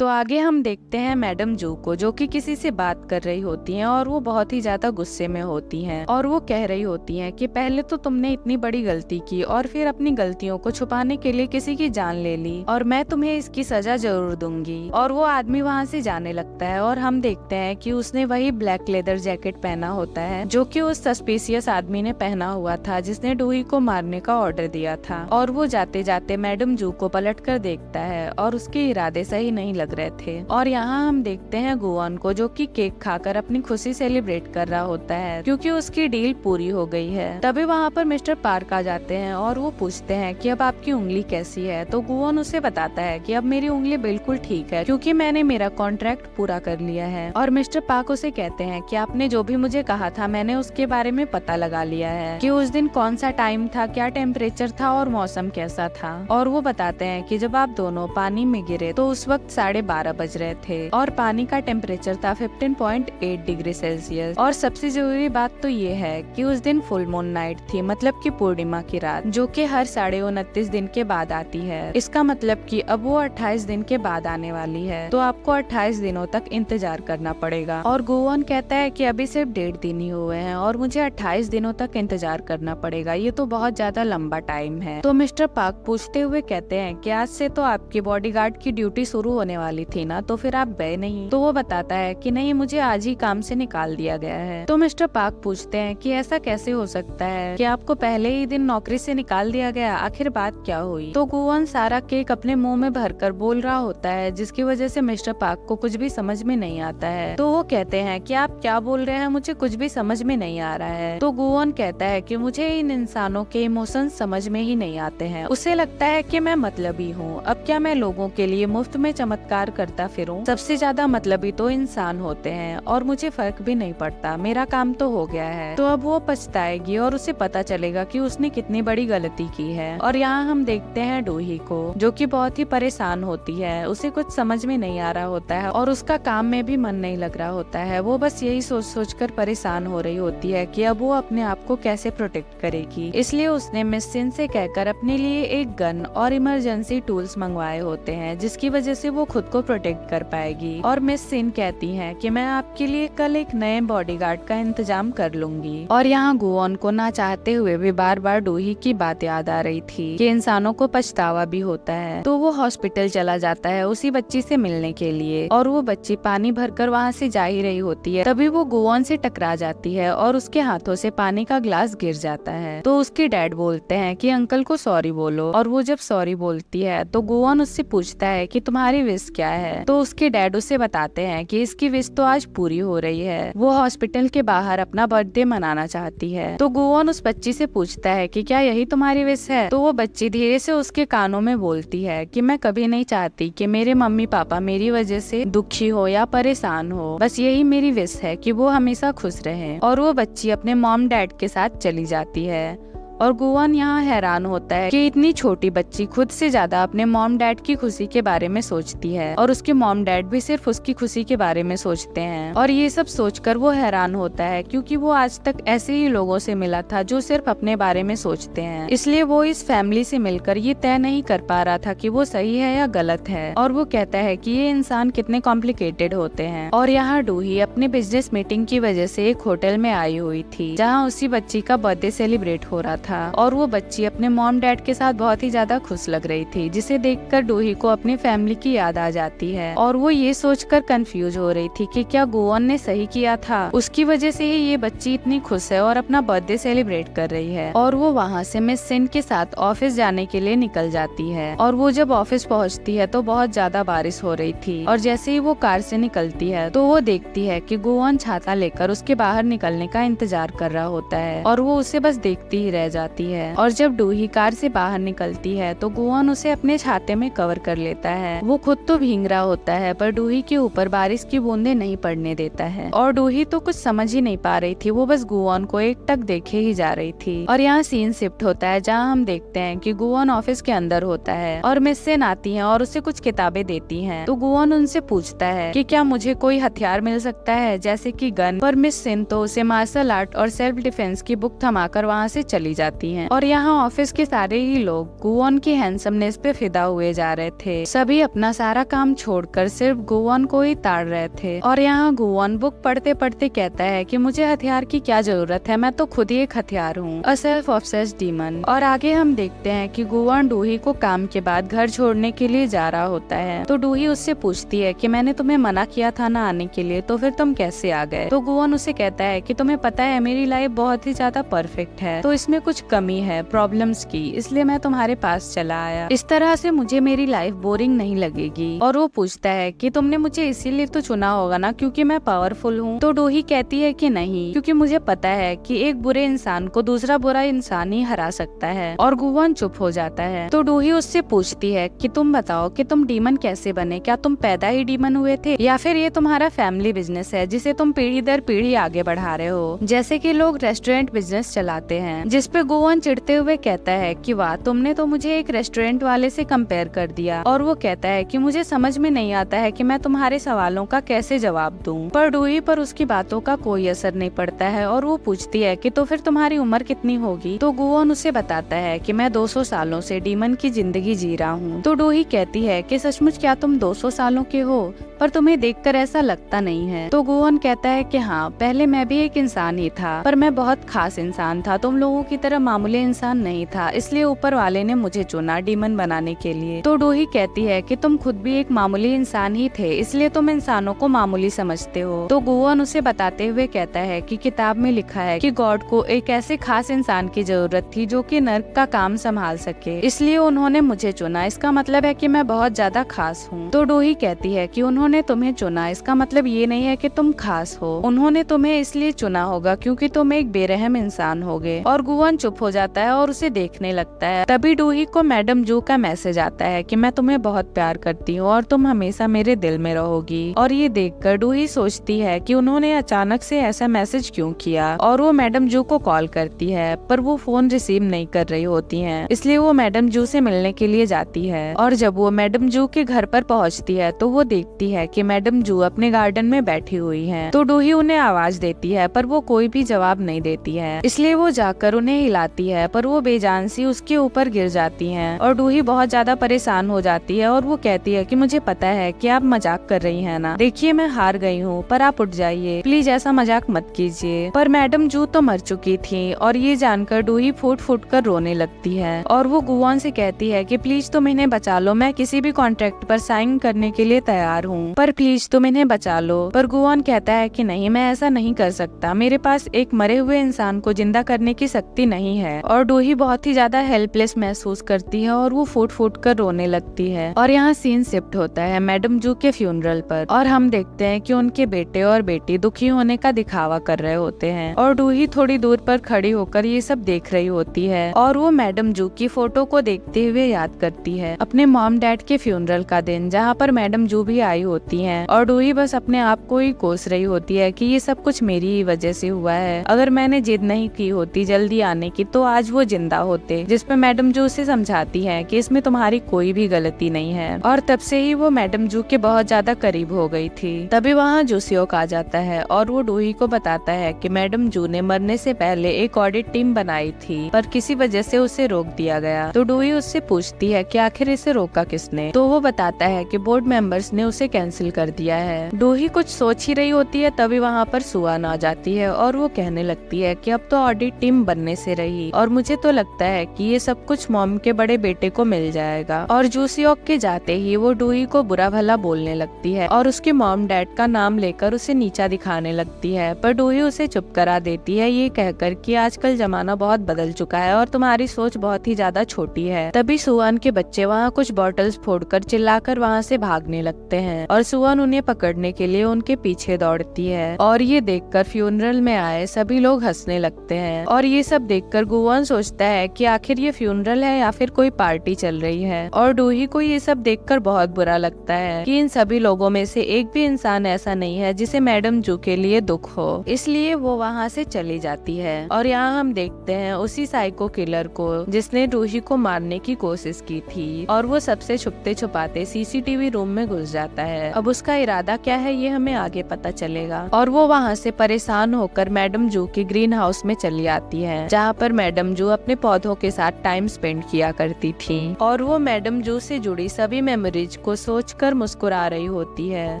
तो आगे हम देखते हैं मैडम जू को, जो कि किसी से बात कर रही होती हैं और वो बहुत ही ज्यादा गुस्से में होती हैं और वो कह रही होती हैं कि पहले तो तुमने इतनी बड़ी गलती की और फिर अपनी गलतियों को छुपाने के लिए किसी की जान ले ली और मैं तुम्हें इसकी सजा जरूर दूंगी। और वो आदमी वहाँ से जाने लगता है और हम देखते हैं कि उसने वही ब्लैक लेदर जैकेट पहना होता है जो कि उस सस्पिशियस आदमी ने पहना हुआ था जिसने डूही को मारने का ऑर्डर दिया था। और वो जाते जाते मैडम जू को पलट कर देखता है और उसके इरादे सही नहीं लग रहे थे। और यहाँ हम देखते हैं गुआन को, जो कि केक खाकर अपनी खुशी सेलिब्रेट कर रहा होता है क्योंकि उसकी डील पूरी हो गई है। तभी वहाँ पर मिस्टर पार्क आ जाते हैं और वो पूछते हैं कि अब आपकी उंगली कैसी है। तो गुआन उसे बताता है कि अब मेरी उंगली बिल्कुल ठीक है क्योंकि मैंने मेरा कॉन्ट्रैक्ट पूरा कर लिया है। और मिस्टर पार्क उसे कहते हैं कि आपने जो भी मुझे कहा था मैंने उसके बारे में पता लगा लिया है कि उस दिन कौन सा टाइम था, क्या टेम्परेचर था और मौसम कैसा था। और वो बताते हैं कि जब आप दोनों पानी में गिरे तो उस वक्त 12:30 बज रहे थे और पानी का टेम्परेचर था 15.8 डिग्री सेल्सियस। और सबसे जरूरी बात तो ये है कि उस दिन फुल मून नाइट थी, मतलब कि पूर्णिमा की रात, जो कि हर 29.5 दिन के बाद आती है। इसका मतलब कि अब वो 28 दिन के बाद आने वाली है, तो आपको 28 दिनों तक इंतजार करना पड़ेगा। और गुआन कहता है कि अभी सिर्फ 1.5 दिन ही हुए हैं और मुझे 28 दिनों तक इंतजार करना पड़ेगा, ये तो बहुत ज्यादा लंबा टाइम है। तो मिस्टर पार्क पूछते हुए कहते हैं कि आज से तो आपकी बॉडीगार्ड की ड्यूटी शुरू होने वाली थी ना, तो फिर आप गए नहीं। तो वो बताता है कि नहीं, मुझे आज ही काम से निकाल दिया गया है। तो मिस्टर पार्क पूछते हैं कि ऐसा कैसे हो सकता है कि आपको पहले ही दिन नौकरी से निकाल दिया गया, आखिर बात क्या हुई। तो गुआन सारा केक अपने मुंह में भरकर बोल रहा होता है जिसकी वजह से मिस्टर पार्क को कुछ भी समझ में नहीं आता है। तो वो कहते हैं कि आप क्या बोल रहे हैं, मुझे कुछ भी समझ में नहीं आ रहा है। तो गुआन कहता है कि मुझे इन इंसानों के इमोशन समझ में ही नहीं आते हैं, उसे लगता है कि मैं मतलबी हूँ। अब क्या मैं लोगों के लिए मुफ्त में चमत्कार करता फिरूं? सबसे ज्यादा मतलबी तो इंसान होते हैं और मुझे फर्क भी नहीं पड़ता, मेरा काम तो हो गया है। तो अब वो पछताएगी और उसे पता चलेगा कि उसने कितनी बड़ी गलती की है। और यहाँ हम देखते हैं डूही को, जो कि बहुत ही परेशान होती है, उसे कुछ समझ में नहीं आ रहा होता है और उसका काम में भी मन नहीं लग रहा होता है। वो बस यही सोच सोच कर परेशान हो रही होती है कि अब वो अपने आप को कैसे प्रोटेक्ट करेगी। इसलिए उसने मिस सिन से कहकर अपने लिए एक गन और इमरजेंसी टूल्स मंगवाए होते हैं जिसकी वजह से वो खुद को प्रोटेक्ट कर पाएगी। और मिस सिन कहती है कि मैं आपके लिए कल एक नए बॉडीगार्ड का इंतजाम कर लूंगी। और यहाँ गुआन को ना चाहते हुए भी बार बार डूही की बात याद आ रही थी कि इंसानों को पछतावा भी होता है। तो वो हॉस्पिटल चला जाता है उसी बच्ची से मिलने के लिए और वो बच्ची पानी भरकर वहाँ से जा ही रही होती है। तभी वो गुआन से टकरा जाती है और उसके हाथों से पानी का ग्लास गिर जाता है। तो उसके डैड बोलते हैं कि अंकल को सॉरी बोलो। और वो जब सॉरी बोलती है तो गुआन उससे पूछता है कि तुम्हारी विश क्या है। तो उसके डैड उसे बताते हैं कि इसकी विश तो आज पूरी हो रही है, वो हॉस्पिटल के बाहर अपना बर्थडे मनाना चाहती है। तो गुआन उस बच्ची से पूछता है कि क्या यही तुम्हारी विश है। तो वो बच्ची धीरे से उसके कानों में बोलती है कि मैं कभी नहीं चाहती कि मेरे मम्मी पापा मेरी वजह से दुखी हो या परेशान हो, बस यही मेरी विश है कि वो हमेशा खुश रहें। और वो बच्ची अपने मॉम डैड के साथ चली जाती है। और गुआन यहाँ हैरान होता है कि इतनी छोटी बच्ची खुद से ज्यादा अपने मॉम डैड की खुशी के बारे में सोचती है और उसके मॉम डैड भी सिर्फ उसकी खुशी के बारे में सोचते हैं। और ये सब सोचकर वो हैरान होता है क्योंकि वो आज तक ऐसे ही लोगों से मिला था जो सिर्फ अपने बारे में सोचते हैं, इसलिए वो इस फैमिली से मिलकर ये तय नहीं कर पा रहा था कि वो सही है या गलत है। और वो कहता है कि ये इंसान कितने कॉम्प्लिकेटेड होते हैं। और यहाँ डूही अपने बिजनेस मीटिंग की वजह से एक होटल में आई हुई थी जहाँ उसी बच्ची का बर्थडे सेलिब्रेट हो रहा था। और वो बच्ची अपने मॉम डैड के साथ बहुत ही ज्यादा खुश लग रही थी, जिसे देखकर डूही को अपनी फैमिली की याद आ जाती है। और वो ये सोचकर कंफ्यूज हो रही थी कि क्या गुआन ने सही किया था, उसकी वजह से ही ये बच्ची इतनी खुश है और अपना बर्थडे सेलिब्रेट कर रही है। और वो वहाँ से मिस सिन के साथ ऑफिस जाने के लिए निकल जाती है। और वो जब ऑफिस पहुँचती है तो बहुत ज्यादा बारिश हो रही थी और जैसे ही वो कार से निकलती है तो वो देखती है कि गुआन छाता लेकर उसके बाहर निकलने का इंतजार कर रहा होता है और वो उसे बस देखती ही रह जाती है। और जब डूही कार से बाहर निकलती है तो गुआन उसे अपने छाते में कवर कर लेता है। वो खुद तो भीग रहा होता है पर डूही के ऊपर बारिश की बूंदें नहीं पड़ने देता है। और डूही तो कुछ समझ ही नहीं पा रही थी, वो बस गुआन को एकटक देखे ही जा रही थी। और यहाँ सीन शिफ्ट होता है जहाँ हम देखते हैं कि गुआन ऑफिस के अंदर होता है और मिस सिन आती है और उसे कुछ किताबें देती है। तो गुआन उनसे पूछता है कि क्या मुझे कोई हथियार मिल सकता है जैसे कि गन। पर मिस सिन तो उसे मार्शल आर्ट और सेल्फ डिफेंस की बुक थमाकर वहाँ से चली जाती जाती हैं। और यहाँ ऑफिस के सारे ही लोग गुवॉन की हैंडसमनेस पे फिदा हुए जा रहे थे। सभी अपना सारा काम छोड़कर सिर्फ गुवॉन को ही ताड़ रहे थे। और यहाँ गुवॉन बुक पढ़ते पढ़ते कहता है कि मुझे हथियार की क्या जरूरत है, मैं तो खुद ही एक हथियार हूँ, अ सेल्फ ऑब्सेस्ड डीमन। और आगे हम देखते हैं कि गुवॉन डूही को काम के बाद घर छोड़ने के लिए जा रहा होता है। तो डूही उससे पूछती है कि मैंने तुम्हें मना किया था ना आने के लिए, तो फिर तुम कैसे आ गए? तो गुवॉन उसे कहता है कि तुम्हें पता है मेरी लाइफ बहुत ही ज्यादा परफेक्ट है, तो इसमें कुछ कमी है प्रॉब्लम्स की, इसलिए मैं तुम्हारे पास चला आया। इस तरह से मुझे मेरी लाइफ बोरिंग नहीं लगेगी। और वो पूछता है कि तुमने मुझे इसीलिए तो चुना होगा ना क्योंकि मैं पावरफुल हूँ? तो डूही कहती है कि नहीं, क्योंकि मुझे पता है कि एक बुरे इंसान को दूसरा बुरा इंसान ही हरा सकता है। और गुवॉन चुप हो जाता है। तो डूही उससे पूछती है कि तुम बताओ कि तुम डीमन कैसे बने? क्या तुम पैदा ही डीमन हुए थे या फिर ये तुम्हारा फैमिली बिजनेस है जिसे तुम पीढ़ी दर पीढ़ी आगे बढ़ा रहे हो, जैसे कि लोग रेस्टोरेंट बिजनेस चलाते हैं? जिस पे गुवॉन चिढ़ते हुए कहता है कि वाह, तुमने तो मुझे एक रेस्टोरेंट वाले से कंपेयर कर दिया। और वो कहता है कि मुझे समझ में नहीं आता है कि मैं तुम्हारे सवालों का कैसे जवाब दूं। पर डूही पर उसकी बातों का कोई असर नहीं पड़ता है और वो पूछती है कि तो फिर तुम्हारी उम्र कितनी होगी? तो गुवॉन उसे बताता है कि मैं 200 सालों से डीमन की जिंदगी जी रहा हूँ। तो डूही कहती है कि सचमुच क्या तुम 200 सालों के हो? पर तुम्हें देखकर ऐसा लगता नहीं है। तो गुवॉन कहता है कि हाँ, पहले मैं भी एक इंसान ही था, पर मैं बहुत खास इंसान था, तुम लोगों की तरह मामूली इंसान नहीं था, इसलिए ऊपर वाले ने मुझे चुना डीमन बनाने के लिए। तो डूही कहती है कि तुम खुद भी एक मामूली इंसान ही थे, इसलिए तुम इंसानों को मामूली समझते हो। तो गुवॉन उसे बताते हुए कहता है कि किताब में लिखा है कि गॉड को एक ऐसे खास इंसान की जरूरत थी जो कि नर्क का काम संभाल सके, इसलिए उन्होंने मुझे चुना, इसका मतलब है कि मैं बहुत ज्यादा खास हूँ। तो डूही कहती है कि उन्होंने तुम्हें चुना, इसका मतलब ये नहीं है कि तुम खास हो, उन्होंने तुम्हें इसलिए चुना होगा क्योंकि तुम एक बेरहम इंसान होगे। और गुवॉन चुप हो जाता है और उसे देखने लगता है। तभी डूही को मैडम जू का मैसेज आता है कि मैं तुम्हें बहुत प्यार करती हूँ और तुम हमेशा मेरे दिल में रहोगी। और ये देखकर डूही सोचती है कि उन्होंने अचानक से ऐसा मैसेज क्यों किया, और वो मैडम जू को कॉल करती है, पर वो फोन रिसीव नहीं कर रही होती है, इसलिए वो मैडम जू से मिलने के लिए जाती है। और जब वो मैडम जू के घर पर पहुँचती है तो वो देखती है कि मैडम जू अपने गार्डन में बैठी हुई हैं। तो डूही उन्हें आवाज देती है पर वो कोई भी जवाब नहीं देती है, इसलिए वो जाकर उन्हें हिलाती है, पर वो बेजान सी उसके ऊपर गिर जाती हैं। और डूही बहुत ज्यादा परेशान हो जाती है और वो कहती है कि मुझे पता है कि आप मजाक कर रही हैं ना, देखिए मैं हार गई हूँ, पर आप उठ जाइए, प्लीज ऐसा मजाक मत कीजिए। पर मैडम जू तो मर चुकी थी और ये जानकर डूही फूट फूट कर रोने लगती है। और वो गुवॉन से कहती है कि प्लीज तुम इन्हें बचा लो, मैं किसी भी कॉन्ट्रैक्ट पर साइन करने के लिए तैयार हूँ, पर प्लीज तुम इन्हें बचा लो। पर गुवॉन कहता है कि नहीं, मैं ऐसा नहीं कर सकता, मेरे पास एक मरे हुए इंसान को जिंदा करने की शक्ति नहीं है। और डूही बहुत ही ज्यादा हेल्पलेस महसूस करती है और वो फूट फूट कर रोने लगती है। और यहाँ सीन शिफ्ट होता है मैडम जू के फ्यूनरल पर और हम देखते हैं कि उनके बेटे और बेटी दुखी होने का दिखावा कर रहे होते हैं और डूही थोड़ी दूर पर खड़ी होकर ये सब देख रही होती है। और वो मैडम जू की फोटो को देखते हुए याद करती है अपने मॉम डैड के फ्यूनरल का दिन, जहाँ पर मैडम जू भी आई होती हैं। और डूही बस अपने आप को ही कोस रही होती है कि ये सब कुछ मेरी ही वजह से हुआ है, अगर मैंने जिद नहीं की होती जल्दी आने की तो आज वो जिंदा होते। जिसपे मैडम जू उसे समझाती है कि इसमें तुम्हारी कोई भी गलती नहीं है। और तब से ही वो मैडम जू के बहुत ज्यादा करीब हो गई थी। तभी वहाँ जूसियोक आ जाता है और वो डूही को बताता है कि मैडम जू ने मरने से पहले एक ऑडिट टीम बनाई थी, पर किसी वजह से उसे रोक दिया गया। तो डूही उससे पूछती है कि आखिर इसे रोका किसने? तो वो बताता है कि बोर्ड मेंबर्स ने उसे कैंसिल कर दिया है। डूही कुछ सोच ही रही होती है, तभी वहाँ पर सुआन आ जाती है और वो कहने लगती है कि अब तो ऑडिट टीम बनने से रही और मुझे तो लगता है कि ये सब कुछ मॉम के बड़े बेटे को मिल जाएगा। और जूसियोक के जाते ही वो डूही को बुरा भला बोलने लगती है और उसके मॉम डैड का नाम लेकर उसे नीचा दिखाने लगती है, पर डूही उसे चुप करा देती है ये कहकर कि आजकल जमाना बहुत बदल चुका है और तुम्हारी सोच बहुत ही ज्यादा छोटी है। तभी सुआन के बच्चे वहाँ कुछ बॉटल्स फोड़कर चिल्लाकर वहाँ से भागने लगते हैं और सुआन उन्हें पकड़ने के लिए उनके पीछे दौड़ती है। और ये देखकर फ्यूनरल में आए सभी लोग हंसने लगते हैं और ये सब देखकर गुवॉन सोचता है कि आखिर ये फ्यूनरल है या फिर कोई पार्टी चल रही है। और डूही को ये सब देखकर बहुत बुरा लगता है कि इन सभी लोगों में से एक भी इंसान ऐसा नहीं है जिसे मैडम जू के लिए दुख हो, इसलिए वो वहाँ से चली जाती है। और यहाँ हम देखते हैं उसी साइको किलर को जिसने डूही को मारने की कोशिश की थी और वो सबसे छुपते छुपाते सीसीटीवी रूम में घुस जाता है। अब उसका इरादा क्या है ये हमें आगे पता चलेगा। और वो वहाँ से परेशान होकर मैडम जू के ग्रीन हाउस में चली आती है, जहाँ पर मैडम जू अपने पौधों के साथ टाइम स्पेंड किया करती थी और वो मैडम जू से जुड़ी सभी मेमोरीज को सोचकर मुस्कुरा रही होती है।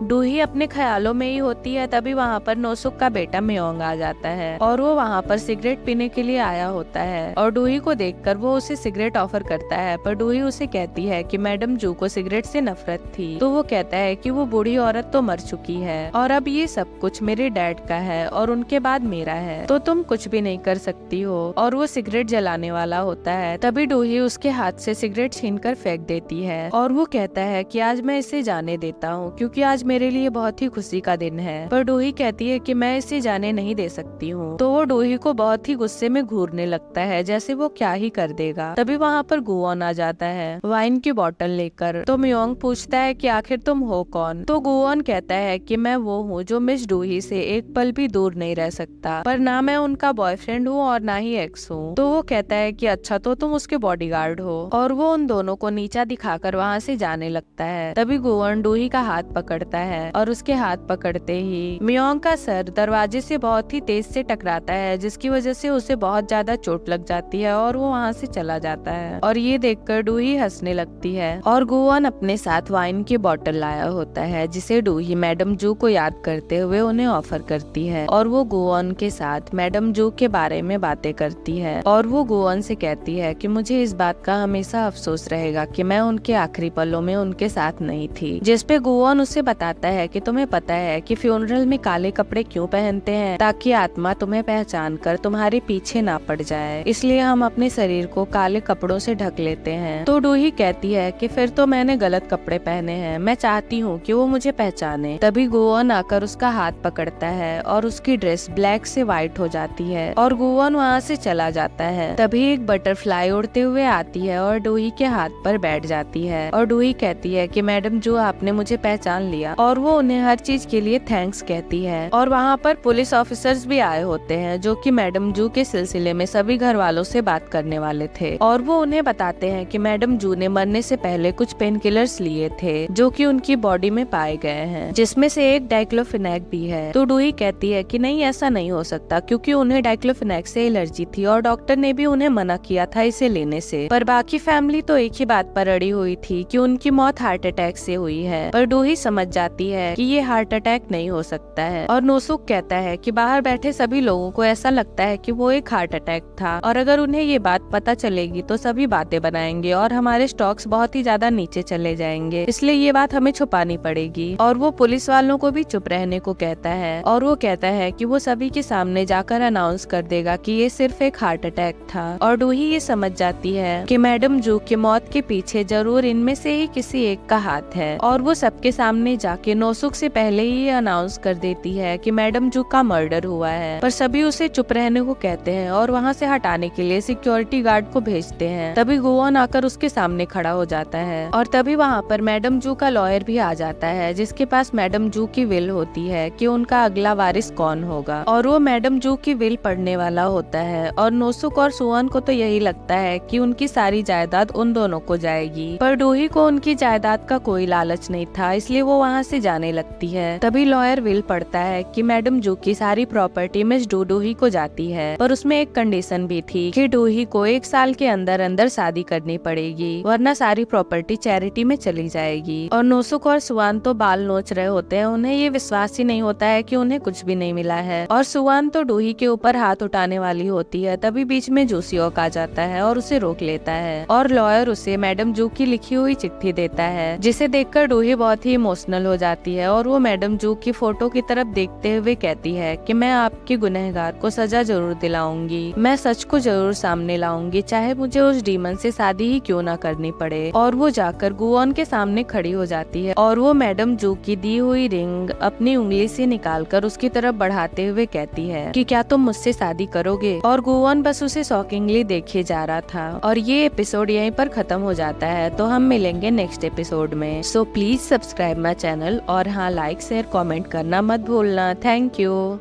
डूही अपने ख्यालों में ही होती है, तभी वहाँ पर नोसुक का बेटा मियोंग आ जाता है और वो वहाँ पर सिगरेट पीने के लिए आया होता है और डूही को देखकर वो उसे सिगरेट ऑफर करता है, पर डूही उसे कहती है कि मैडम जू को सिगरेट से नफरत थी। तो वो कहता है कि वो बूढ़ी औरत तो मर चुकी है और अब ये सब कुछ मेरे डैड का है और उनके बाद मेरा है, तो तुम कुछ भी नहीं कर सकती हो। और वो सिगरेट जलाने वाला होता है, तभी डूही उसके हाथ से सिगरेट छीनकर फेंक देती है और वो कहता है कि आज मैं इसे जाने देता हूँ क्योंकि आज मेरे लिए बहुत ही खुशी का दिन है। पर डूही कहती है कि मैं इसे जाने नहीं दे सकती हूँ। तो वो डूही को बहुत ही गुस्से में घूरने लगता है जैसे वो क्या ही कर देगा। तभी वहाँ पर गुओन आ जाता है वाइन की बोतल लेकर। तो मियोंग पूछता है कि आखिर तुम हो कौन। तो गुओन कहता है कि मैं वो हूँ जो मिस डूही से एक पल भी दूर नहीं रह सकता, पर ना मैं उनका बॉयफ्रेंड हूँ और ना ही एक्स हूँ। तो वो कहता है कि अच्छा, तो तुम उसके बॉडीगार्ड हो, और वो उन दोनों को नीचा दिखाकर वहाँ से जाने लगता है। तभी गुओन डूही का हाथ पकड़ता है और उसके हाथ पकड़ते ही मियोंग का सर दरवाजे से बहुत ही तेज से टकराता है, जिसकी वजह से उसे बहुत ज्यादा चोट लग जाती है और वो वहाँ से चला जाता है। और ये देखकर डूही हंसने लगती है और गुओन अपने साथ वाइन की बोतल लाया होता है जिसे डूही मैडम जू को याद करते हुए उन्हें ऑफर करती है और वो गुओन के साथ मैडम जू के बारे में बातें करती है और वो गुओन से कहती है कि मुझे इस बात का हमेशा अफसोस रहेगा कि मैं उनके आखिरी पलों में उनके साथ नहीं थी। जिसपे गुओन उसे बताता है कि तुम्हें पता है कि फ्यूनरल में काले कपड़े क्यों पहनते हैं, ताकि आत्मा तुम्हें पहचान कर तुम्हारे पीछे ना पड़ जाए, इसलिए हम अपने शरीर को काले कपड़ों से ढक लेते हैं। तो डूही कहती है कि फिर तो मैंने गलत कपड़े पहने हैं, मैं चाहती हूँ कि वो मुझे पहचाने। तभी गुओन आकर उसका हाथ पकड़ता है और उसकी ड्रेस ब्लैक से व्हाइट हो जाती है और गुओन वहाँ से चला जाता है। तभी एक बटरफ्लाई उड़ते हुए आती है और डूही के हाथ पर बैठ जाती है और डूही कहती है कि मैडम जू, आपने मुझे पहचान लिया, और वो उन्हें हर चीज के लिए थैंक्स कहती है। और वहाँ पर पुलिस ऑफिसर्स भी आए होते हैं जो कि मैडम जू के सिलसिले में सभी घर वालों से बात करने वाले थे और वो उन्हें बताते हैं कि मैडम जू ने मरने से पहले कुछ पेन किलर्स लिए थे जो कि उनकी बॉडी में पाए गए हैं, जिसमें से एक डाइक्लोफिनेक भी है। तो डूही कहती है कि नहीं, ऐसा नहीं हो सकता क्योंकि उन्हें डाइक्लोफिनेक से एलर्जी थी और डॉक्टर ने भी उन्हें मना किया था इसे लेने से। पर बाकी फैमिली तो एक ही बात पर अड़ी हुई थी कि उनकी मौत हार्ट अटैक से हुई है। पर डूही समझ जाती है कि ये हार्ट अटैक नहीं हो सकता है और नोसुक कहता है कि बाहर बैठे सभी लोगों को ऐसा लगता है कि वो एक हार्ट अटैक था और अगर उन्हें ये बात पता चलेगी तो सभी बातें बनाएंगे और हमारे स्टॉक्स बहुत ही ज्यादा नीचे चले जाएंगे, इसलिए ये बात हमें छुपानी पड़ेगी। और वो पुलिस वालों को भी चुप रहने को कहता है और वो कहता है कि वो सभी के सामने जाकर अनाउंस कर देगा कि ये सिर्फ एक हार्ट अटैक था। और डूही ये समझ जाती है कि मैडम जू की मौत के पीछे जरूर इनमें से ही किसी एक का हाथ है और वो सबके सामने जाके नोसुक से पहले ही अनाउंस कर देती है कि मैडम जू का मर्डर हुआ है। पर सभी उसे चुप रहने को कहते हैं और वहाँ से हटाने के लिए सिक्योरिटी गार्ड को भेजते हैं। तभी गुओन आकर उसके सामने खड़ा हो जाता है और तभी वहाँ पर मैडम जू का लॉयर भी आ जाता है जिसके पास मैडम जू की विल होती है कि उनका अगला वारिस कौन होगा और वो मैडम जू की विल पढ़ने वाला होता है। और नोसुक और सुअन को तो यही लगता है कि उनकी सारी जायदाद उन दोनों को जाएगी, पर डूही को उनकी जायदाद का कोई लालच नहीं था, इसलिए वो वहाँ से जाने लगती है। तभी लॉयर विल पढ़ता है कि मैडम जू की सारी प्रॉपर्टी मिस डूही को जाती है, पर उसमें एक कंडीशन भी थी कि डूही को 1 साल के अंदर अंदर शादी करनी पड़ेगी, वरना सारी प्रॉपर्टी चैरिटी में चली जाएगी। और नोसुक और सुआन तो बाल नोच रहे होते हैं, उन्हें ये विश्वास ही नहीं होता है कि उन्हें कुछ भी नहीं मिला है। और सुआन तो डूही के ऊपर हाथ उठाने वाली होती है, तभी बीच में जोसियोक आ जाता है और उसे रोक लेता है और लॉयर उसे मैडम जू की लिखी हुई चिट्ठी देता है, जिसे देखकर डूही बहुत ही इमोशनल हो जाती है और वो मैडम जू की फोटो की तरफ देखते हुए कहती है कि मैं आपके गुनहगार को सजा जरूर दिलाऊंगी, मैं सच को जरूर सामने लाऊंगी, चाहे मुझे उस डीमन से शादी ही क्यों ना करनी पड़े। और वो जाकर गुओन के सामने खड़ी हो जाती है और वो मैडम जू की दी हुई रिंग अपनी उंगली से निकालकर उसकी तरफ बढ़ाते हुए कहती है कि क्या तुम मुझसे शादी करोगे। और गुओन बस उसे शॉकिंगली देखे जा रहा था। और ये एपिसोड यहीं पर खत्म हो जाता है, तो हम मिलेंगे नेक्स्ट एपिसोड में। So please subscribe my channel और हाँ, लाइक शेयर कमेंट करना मत भूलना। Thank you.